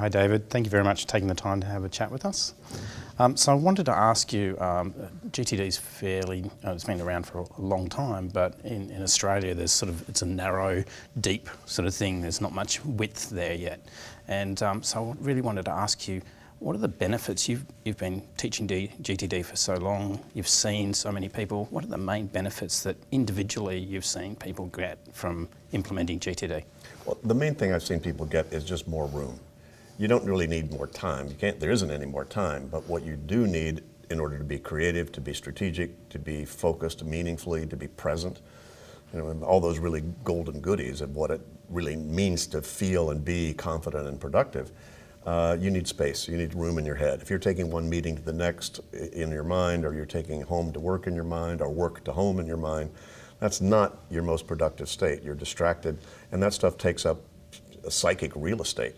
Hi, David. Thank you very much for taking the time to have a chat with us. So I wanted to ask you, GTD is fairly, it's been around for a long time, but in Australia there's it's a narrow, deep sort of thing. There's not much width there yet. And so I really wanted to ask you, what are the benefits? You've been teaching GTD for so long, you've seen so many people. What are the main benefits that individually you've seen people get from implementing GTD? Well, the main thing I've seen people get is just more room. You don't really need more time. There isn't any more time, but what you do need in order to be creative, to be strategic, to be focused meaningfully, to be present, all those really golden goodies of what it really means to feel and be confident and productive. You need space, you need room in your head. If you're taking one meeting to the next in your mind, or you're taking home to work in your mind, or work to home in your mind, that's not your most productive state. You're distracted, and that stuff takes up psychic real estate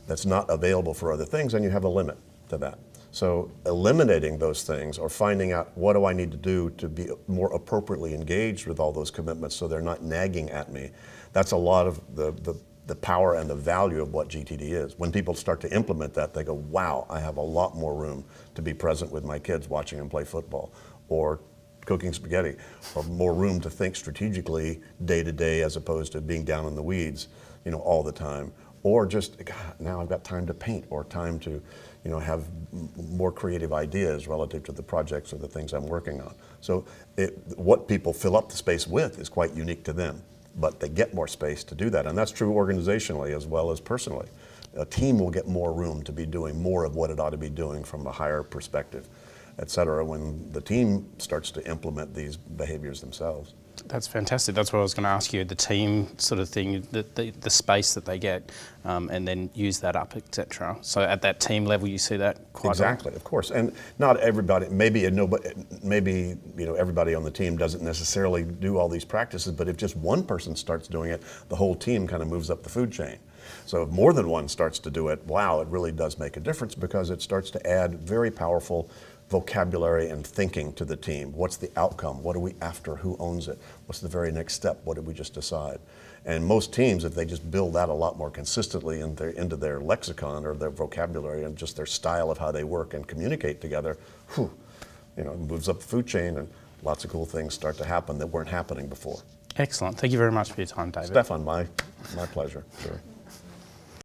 that's not available for other things, and you have a limit to that. So eliminating those things, or finding out what do I need to do to be more appropriately engaged with all those commitments so they're not nagging at me, that's a lot of the power and the value of what GTD is. When people start to implement that, they go, wow, I have a lot more room to be present with my kids watching them play football, or cooking spaghetti, or more room to think strategically day to day as opposed to being down in the weeds, all the time. Or just, God, now I've got time to paint, or time to, have more creative ideas relative to the projects or the things I'm working on. So what people fill up the space with is quite unique to them, but they get more space to do that. And that's true organizationally as well as personally. A team will get more room to be doing more of what it ought to be doing from a higher perspective, et cetera, when the team starts to implement these behaviors themselves. That's fantastic. That's what I was going to ask you, the team sort of thing, the space that they get, and then use that up, etc. So at that team level, you see that quite exactly, of course. And not everybody, maybe everybody on the team doesn't necessarily do all these practices, but if just one person starts doing it, the whole team kind of moves up the food chain. So if more than one starts to do it, wow, it really does make a difference, because it starts to add very powerful vocabulary and thinking to the team. What's the outcome? What are we after? Who owns it? What's the very next step? What did we just decide? And most teams, if they just build that a lot more consistently into their lexicon or their vocabulary and just their style of how they work and communicate together, it moves up the food chain, and lots of cool things start to happen that weren't happening before. Excellent. Thank you very much for your time, David. Stephan, my pleasure. Sure.